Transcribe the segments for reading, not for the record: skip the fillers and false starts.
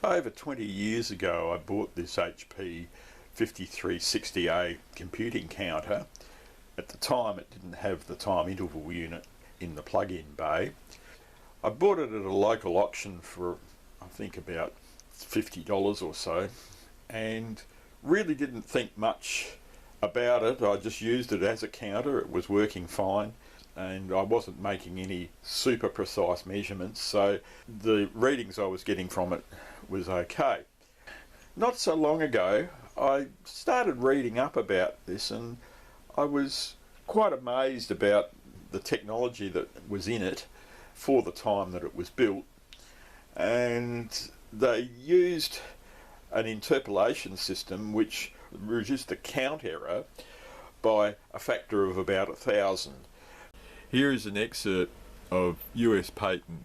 Over 20 years ago I bought this HP5360A computing counter. At the time it didn't have the time interval unit in the plug-in bay. I bought it at a local auction for I think about $50 or so, and really didn't think much about it. I just used it as a counter. It was working fine and I wasn't making any super precise measurements, so the readings I was getting from it was okay. Not so long ago I started reading up about this and I was quite amazed about the technology that was in it for the time that it was built. And they used an interpolation system which reduced the count error by a factor of about 1,000. Here is an excerpt of US patent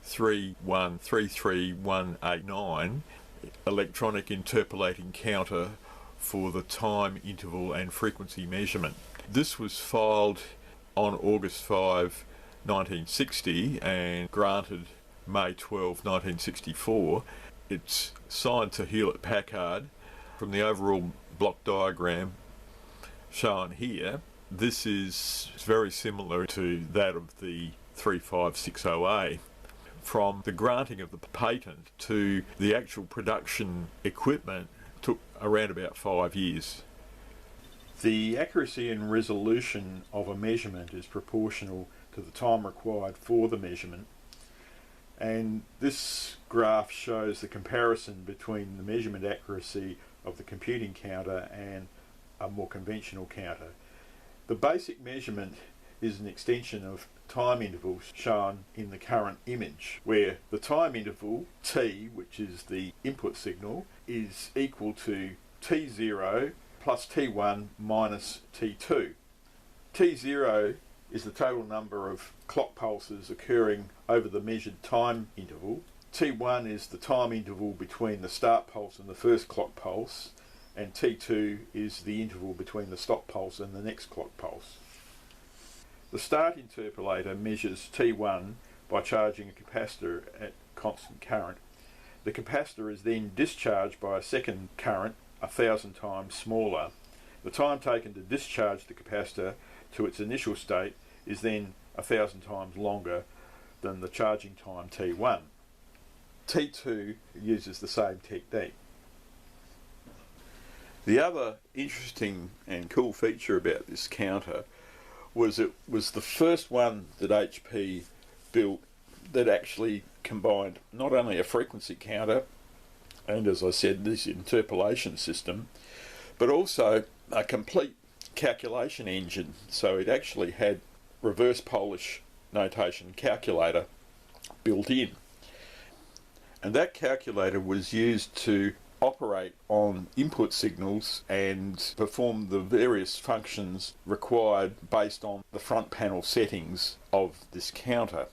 3133189, electronic interpolating counter for the time interval and frequency measurement. This was filed on August 5, 1960 and granted May 12, 1964. It's signed to Hewlett-Packard. From the overall block diagram shown here, this is very similar to that of the 5360A. From the granting of the patent to the actual production equipment took around about 5 years. The accuracy and resolution of a measurement is proportional to the time required for the measurement, and this graph shows the comparison between the measurement accuracy of the computing counter and a more conventional counter. The basic measurement is an extension of time intervals shown in the current image, where the time interval t, which is the input signal, is equal to t0 plus t1 minus t2. t0 is the total number of clock pulses occurring over the measured time interval. t1 is the time interval between the start pulse and the first clock pulse, and t2 is the interval between the stop pulse and the next clock pulse. The start interpolator measures t1 by charging a capacitor at constant current. The capacitor is then discharged by a second current 1,000 times smaller. The time taken to discharge the capacitor to its initial state is then 1,000 times longer than the charging time t1. t2 uses the same technique. The other interesting and cool feature about this counter was it was the first one that HP built that actually combined not only a frequency counter and, as I said, this interpolation system, but also a complete calculation engine. So it actually had reverse Polish notation calculator built in, and that calculator was used to operate on input signals and perform the various functions required based on the front panel settings of this counter.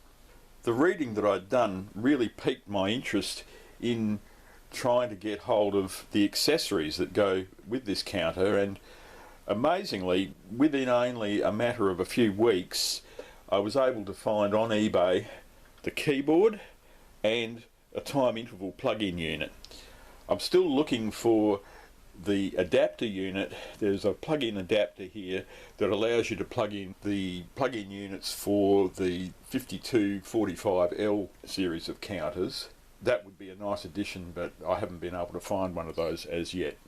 The reading that I'd done really piqued my interest in trying to get hold of the accessories that go with this counter, and amazingly, within only a matter of a few weeks, I was able to find on eBay the keyboard and a time interval plug-in unit. I'm still looking for the adapter unit. There's a plug-in adapter here that allows you to plug in the plug-in units for the 5245L series of counters. That would be a nice addition, but I haven't been able to find one of those as yet.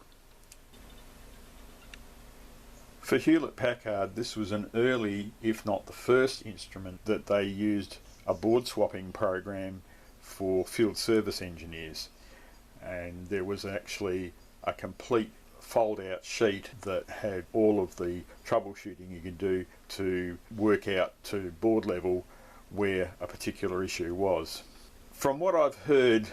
For Hewlett-Packard, this was an early, if not the first instrument that they used a board swapping program for field service engineers. And there was actually a complete fold-out sheet that had all of the troubleshooting you can do to work out to board level where a particular issue was. From what I've heard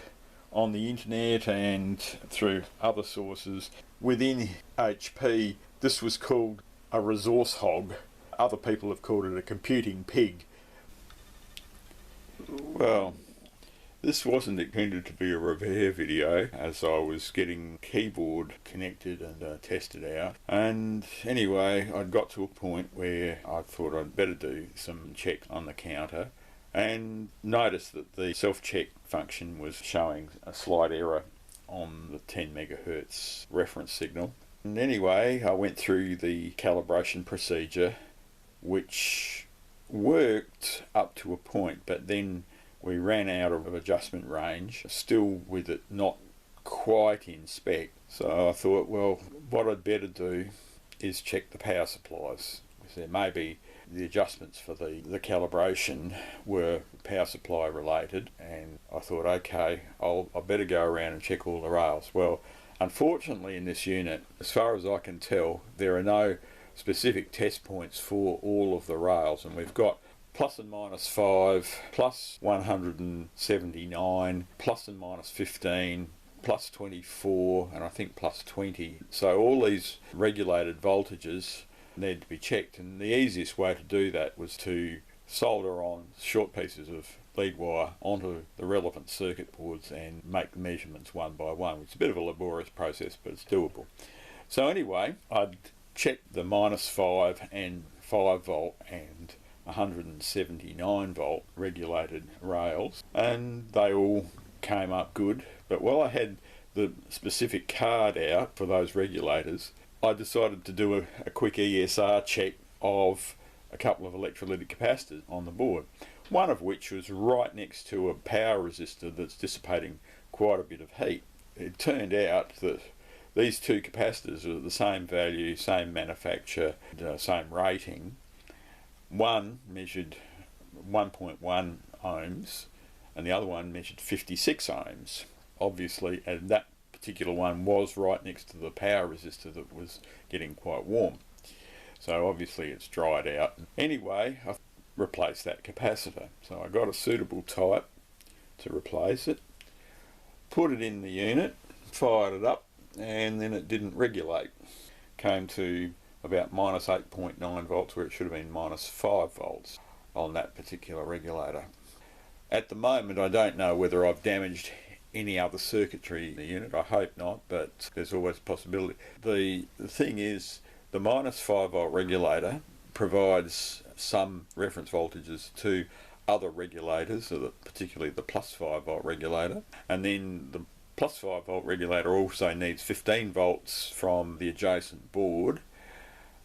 on the internet and through other sources within HP, this was called a resource hog. Other people have called it a computing pig. Well, this wasn't intended to be a repair video, as I was getting keyboard connected and tested out. And anyway, I'd got to a point where I thought I'd better do some checks on the counter, and noticed that the self-check function was showing a slight error on the 10 megahertz reference signal. And anyway, I went through the calibration procedure, which worked up to a point, but then we ran out of adjustment range, still with it not quite in spec. So I thought, well, what I'd better do is check the power supplies, because there may be the adjustments for the calibration were power supply related, and I thought, okay, I better go around and check all the rails. Well, unfortunately in this unit, as far as I can tell, there are no specific test points for all of the rails, and we've got plus and minus 5, plus 179, plus and minus 15, plus 24, and I think plus 20. So all these regulated voltages need to be checked, and the easiest way to do that was to solder on short pieces of lead wire onto the relevant circuit boards and make the measurements one by one. It's a bit of a laborious process, but it's doable. So anyway, I'd checked the minus 5 and 5 volt and 179 volt regulated rails, and they all came up good. But while I had the specific card out for those regulators, I decided to do a quick ESR check of a couple of electrolytic capacitors on the board, one of which was right next to a power resistor that's dissipating quite a bit of heat. It turned out that these two capacitors are the same value, same manufacturer, same rating. One measured 1.1 ohms and the other one measured 56 ohms. Obviously, and that particular one was right next to the power resistor that was getting quite warm. So obviously it's dried out. Anyway, I replaced that capacitor. So I got a suitable type to replace it, put it in the unit, fired it up, and then it didn't regulate. Came to about minus 8.9 volts where it should have been minus 5 volts on that particular regulator. At the moment, I don't know whether I've damaged any other circuitry in the unit. I hope not, but there's always a possibility. The thing is, the minus 5 volt regulator provides some reference voltages to other regulators, particularly the plus 5 volt regulator, and then the plus 5 volt regulator also needs 15 volts from the adjacent board.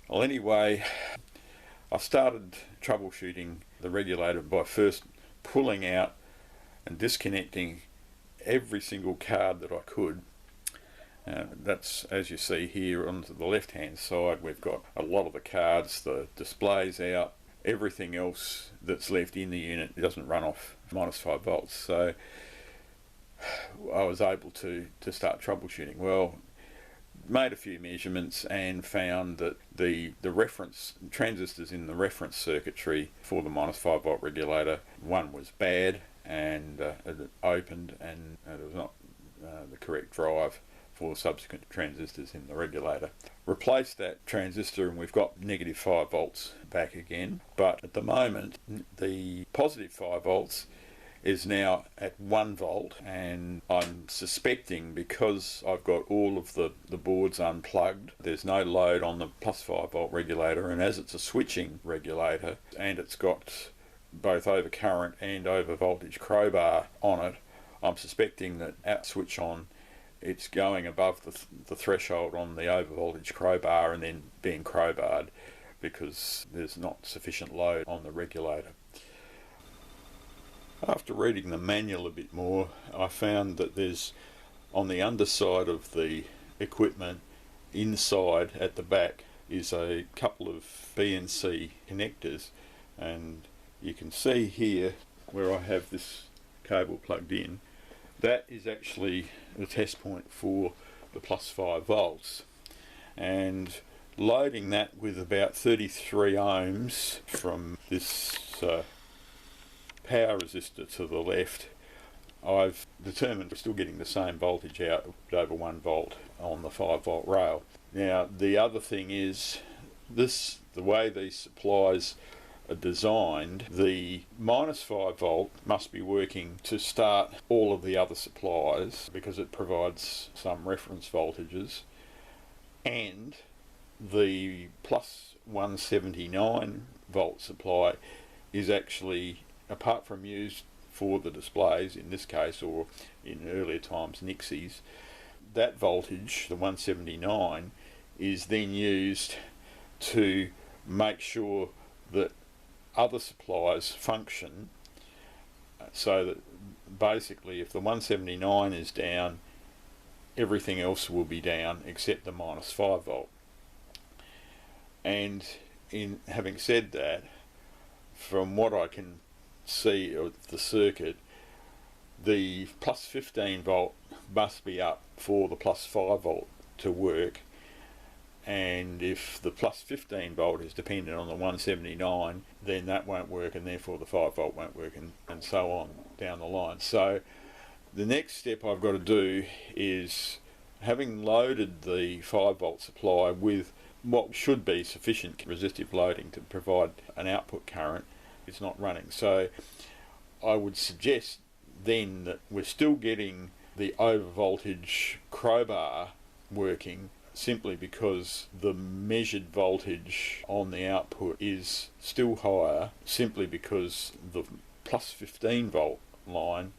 Well, anyway, I started troubleshooting the regulator by first pulling out and disconnecting every single card that I could. That's, as you see here on the left hand side, we've got a lot of the cards, the displays out, everything else that's left in the unit doesn't run off minus 5 volts. So I was able to start troubleshooting. Well, made a few measurements and found that the reference transistors in the reference circuitry for the minus 5 volt regulator, one was bad, and it opened, and it was not the correct drive for subsequent transistors in the regulator. Replaced that transistor and we've got negative 5 volts back again, but at the moment the positive 5 volts is now at 1 volt, and I'm suspecting, because I've got all of the boards unplugged, there's no load on the plus 5 volt regulator, and as it's a switching regulator and it's got both over current and over voltage crowbar on it, I'm suspecting that at switch on it's going above the threshold on the over voltage crowbar and then being crowbarred because there's not sufficient load on the regulator. After reading the manual a bit more, I found that there's, on the underside of the equipment, inside at the back, is a couple of BNC connectors, and you can see here where I have this cable plugged in, that is actually the test point for the plus 5 volts, and loading that with about 33 ohms from this power resistor to the left, I've determined we're still getting the same voltage out over 1 volt on the 5 volt rail. Now the other thing is, the way these supplies are designed, the minus 5 volt must be working to start all of the other supplies because it provides some reference voltages, and the plus 179 volt supply is actually apart from used for the displays in this case, or in earlier times Nixies, that voltage, the 179, is then used to make sure that other supplies function, so that basically if the 179 is down, everything else will be down except the minus 5 volt. And in having said that, from what I can see of the circuit, the plus 15 volt must be up for the plus 5 volt to work, and if the plus 15 volt is dependent on the 179, then that won't work, and therefore the 5 volt won't work, and so on down the line. So the next step I've got to do is, having loaded the 5 volt supply with what should be sufficient resistive loading to provide an output current, it's not running. So I would suggest then that we're still getting the over voltage crowbar working, simply because the measured voltage on the output is still higher, simply because the plus 15 volt line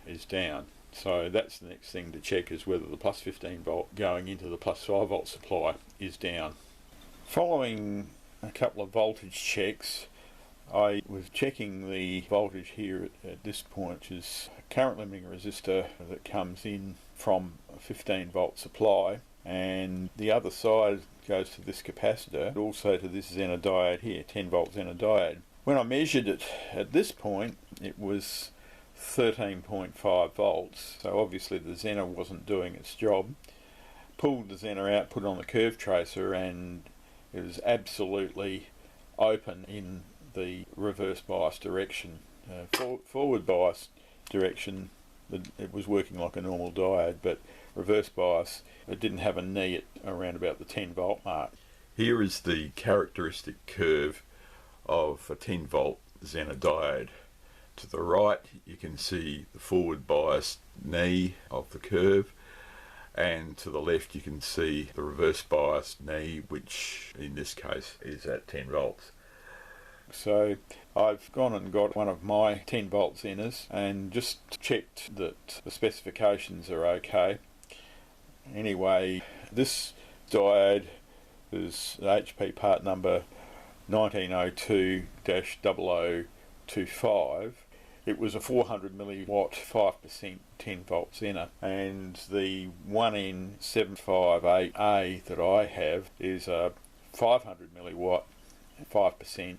is down. So that's the next thing to check, is whether the plus 15 volt going into the plus 5 volt supply is down. Following a couple of voltage checks, I was checking the voltage here at this point, which is a current limiting resistor that comes in from a 15 volt supply, and the other side goes to this capacitor, also to this Zener diode here, 10 volt Zener diode. When I measured it at this point, it was 13.5 volts, so obviously the Zener wasn't doing its job. Pulled the Zener out, put it on the curve tracer, and it was absolutely open in the reverse bias direction. Forward bias direction, it was working like a normal diode, but reverse bias, it didn't have a knee at around about the 10 volt mark. Here is the characteristic curve of a 10 volt Zener diode. To the right you can see the forward bias knee of the curve, and to the left you can see the reverse bias knee, which in this case is at 10 volts. So I've gone and got one of my 10 volt Zeners and just checked that the specifications are okay. Anyway, this diode is HP part number 1902-0025. It was a 400 milliwatt 5% 10 volt Zener, and the 1N758A that I have is a 500 milliwatt 5%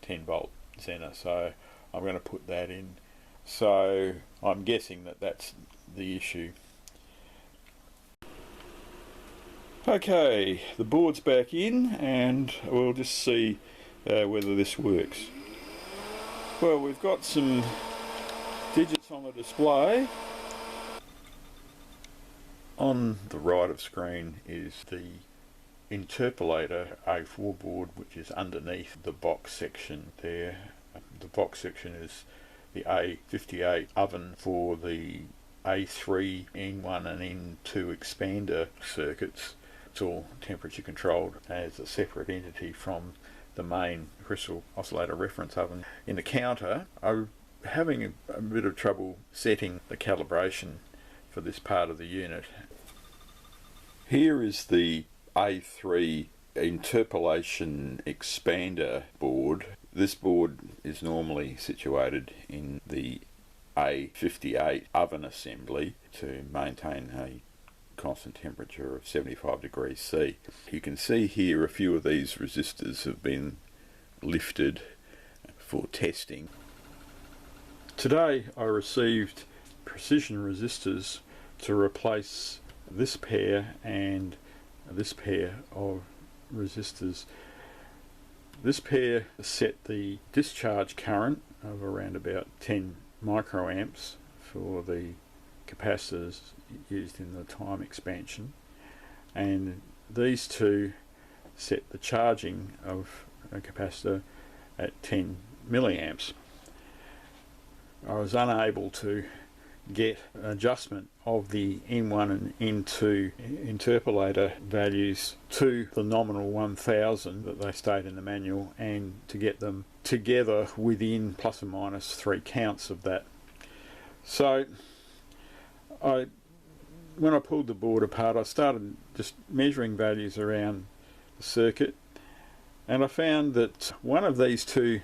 10 volt Zener, so I'm going to put that in. So I'm guessing that that's the issue. Okay, the board's back in, and we'll just see whether this works. Well, we've got some digits on the display. On the right of screen is the Interpolator A4 board, which is underneath the box section there. The box section is the A58 oven for the A3, N1 and N2 expander circuits. It's all temperature controlled as a separate entity from the main crystal oscillator reference oven. In the counter, I'm having a bit of trouble setting the calibration for this part of the unit. Here is the A3 interpolation expander board. This board is normally situated in the A58 oven assembly to maintain a constant temperature of 75 degrees C. You can see here a few of these resistors have been lifted for testing. Today I received precision resistors to replace this pair and this pair of resistors. This pair set the discharge current of around about 10 microamps for the capacitors used in the time expansion, and these two set the charging of a capacitor at 10 milliamps. I was unable to get an adjustment of the N1 and N2 interpolator values to the nominal 1000 that they state in the manual, and to get them together within plus or minus 3 counts of that. So when I pulled the board apart, I started just measuring values around the circuit, and I found that one of these two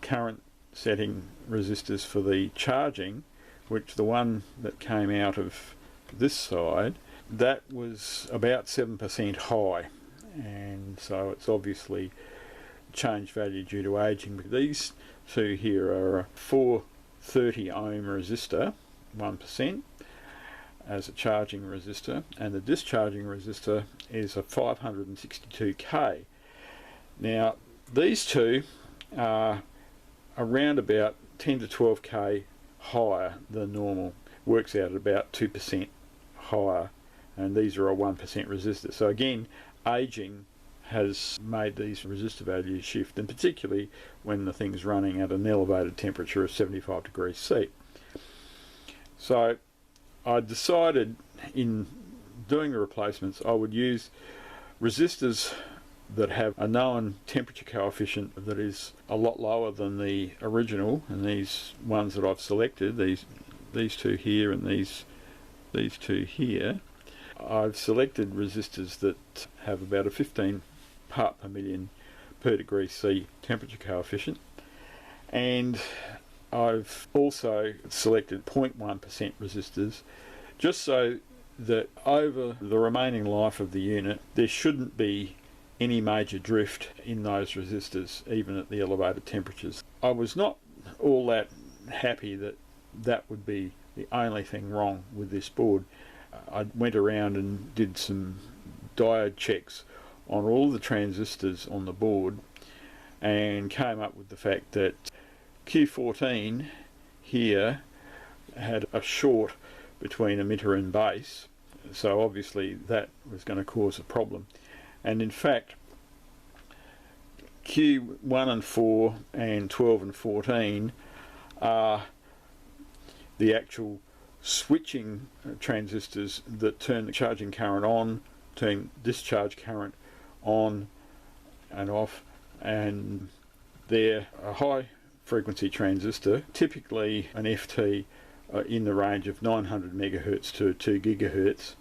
current setting resistors for the charging, which the one that came out of this side, that was about 7% high, and so it's obviously changed value due to aging. But these two here are a 430 ohm resistor, 1%, as a charging resistor, and the discharging resistor is a 562K. Now these two are around about 10 to 12K higher than normal, works out at about 2% higher, and these are a 1% resistor. So again, aging has made these resistor values shift, and particularly when the thing's running at an elevated temperature of 75 degrees C. So I decided in doing the replacements I would use resistors that have a known temperature coefficient that is a lot lower than the original, and these ones that I've selected, these two here and these two here, I've selected resistors that have about a 15 part per million per degree C temperature coefficient, and I've also selected 0.1% resistors, just so that over the remaining life of the unit there shouldn't be any major drift in those resistors even at the elevated temperatures. I was not all that happy that that would be the only thing wrong with this board. I went around and did some diode checks on all the transistors on the board and came up with the fact that Q14 here had a short between emitter and base, so obviously that was going to cause a problem. And in fact, Q1 and 4 and 12 and 14 are the actual switching transistors that turn the charging current on, turn discharge current on and off, and they're a high frequency transistor, typically an FT in the range of 900 megahertz to 2 gigahertz.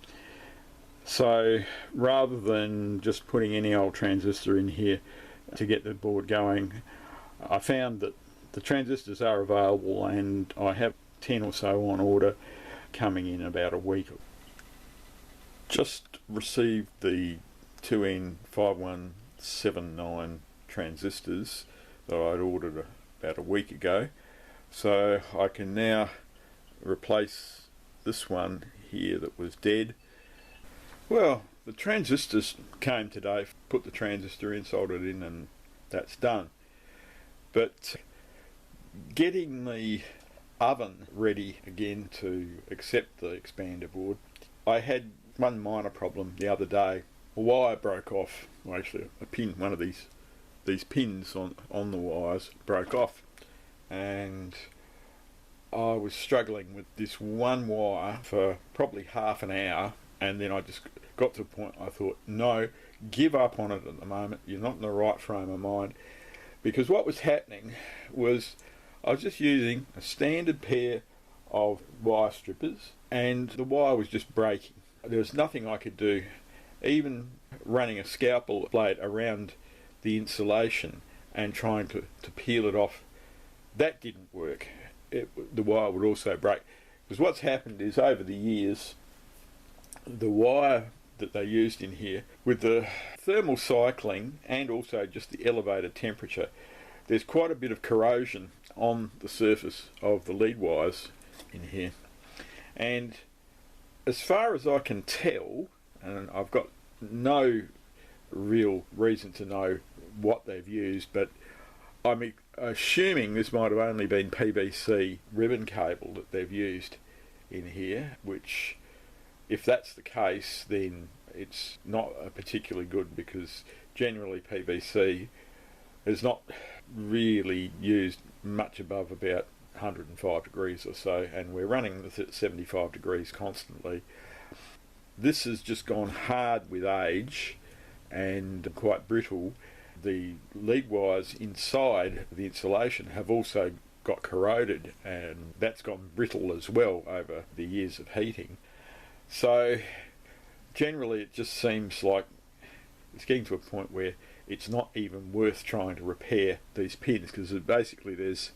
So rather than just putting any old transistor in here to get the board going, I found that the transistors are available, and I have 10 or so on order coming in about a week. Just received the 2N5179 transistors that I'd ordered about a week ago, so I can now replace this one here that was dead. Well, the transistors came today, put the transistor in, soldered in, and that's done. But getting the oven ready again to accept the expander board, I had one minor problem the other day. A wire broke off, well, actually a pin, one of these pins on the wires broke off, and I was struggling with this one wire for probably half an hour, and then I just got to the point I thought, no, give up on it at the moment, you're not in the right frame of mind. Because what was happening was I was just using a standard pair of wire strippers, and the wire was just breaking. There was nothing I could do. Even running a scalpel blade around the insulation and trying to peel it off, that didn't work. The wire would also break. Because what's happened is, over the years, the wire that they used in here, with the thermal cycling and also just the elevated temperature, there's quite a bit of corrosion on the surface of the lead wires in here. And as far as I can tell, and I've got no real reason to know what they've used, but I'm assuming this might have only been PVC ribbon cable that they've used in here, which, if that's the case, then it's not particularly good, because generally PVC is not really used much above about 105 degrees or so, and we're running this at 75 degrees constantly. This has just gone hard with age and quite brittle. the lead wires inside the insulation have also got corroded, and that's gone brittle as well over the years of heating. So generally it just seems like it's getting to a point where it's not even worth trying to repair these pins, because basically there's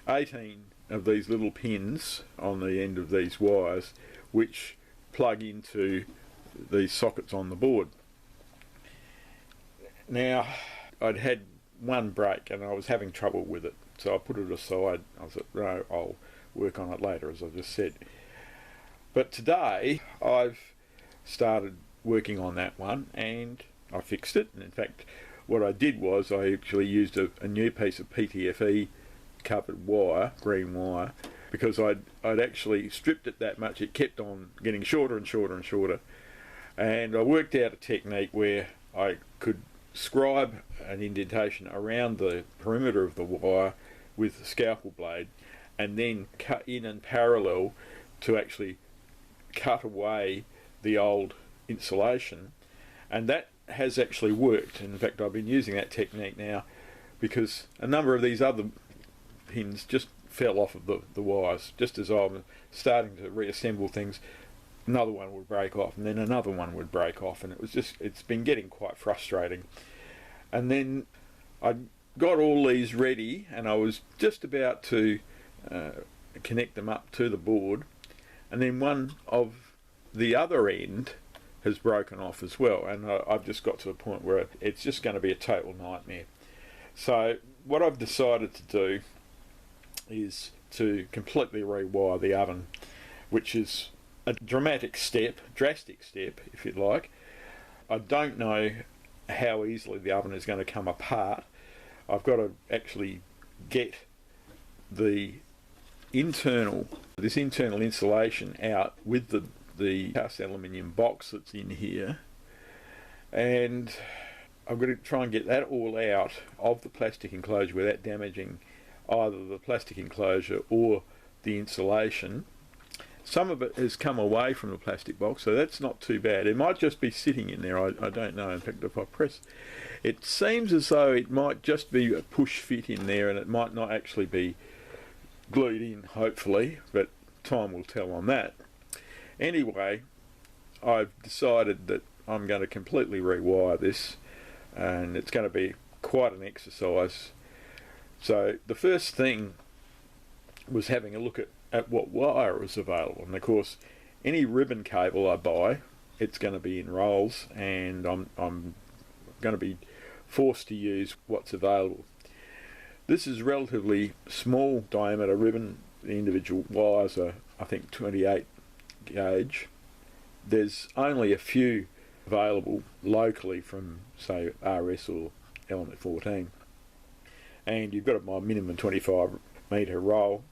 18 of these little pins on the end of these wires which plug into these sockets on the board. Now, I'd had one break and I was having trouble with it, so I put it aside. I thought, no, I'll work on it later, as I just said. But today I've started working on that one and I fixed it. And in fact, what I did was I actually used a new piece of PTFE covered wire, green wire, because I'd actually stripped it that much. It kept on getting shorter and shorter and shorter. And I worked out a technique where I could scribe an indentation around the perimeter of the wire with a scalpel blade, and then cut in and parallel to actually cut away the old insulation. And that has actually worked. In fact, I've been using that technique now because a number of these other pins just fell off of the wires. Just as I'm starting to reassemble things, another one would break off, and then another one would break off, and it's been getting quite frustrating. And then I got all these ready, and I was just about to connect them up to the board, and then one of the other end has broken off as well, and I've just got to a point where it's just going to be a total nightmare. So what I've decided to do is to completely rewire the oven, which is a drastic step if you like. I don't know how easily the oven is going to come apart. I've got to actually get this internal insulation out with the cast aluminium box that's in here, and I've got to try and get that all out of the plastic enclosure without damaging either the plastic enclosure or the insulation. Some of it has come away from the plastic box, so that's not too bad. It might just be sitting in there, I don't know. In fact, if I press, it seems as though it might just be a push fit in there, and it might not actually be glued in, hopefully, but time will tell on that. Anyway, I've decided that I'm going to completely rewire this, and it's going to be quite an exercise. So the first thing was having a look at what wire is available, and of course any ribbon cable I buy, it's going to be in rolls, and I'm going to be forced to use what's available. This is relatively small diameter ribbon. The individual wires are, I think, 28 gauge. There's only a few available locally from, say, RS or Element 14, and you've got a minimum 25 metre roll.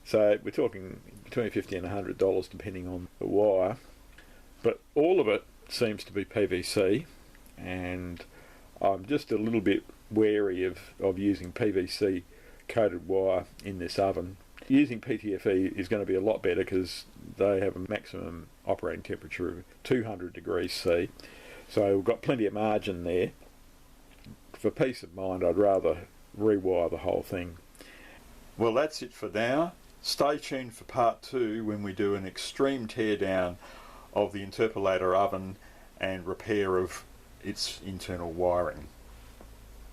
So we're talking between $50 and $100 depending on the wire, but all of it seems to be PVC, and I'm just a little bit wary of using PVC coated wire in this oven. Using PTFE is going to be a lot better because they have a maximum operating temperature of 200 degrees C, so we've got plenty of margin there. For peace of mind, I'd rather rewire the whole thing. Well, that's it for now. Stay tuned for part 2 when we do an extreme teardown of the Interpolator oven and repair of its internal wiring.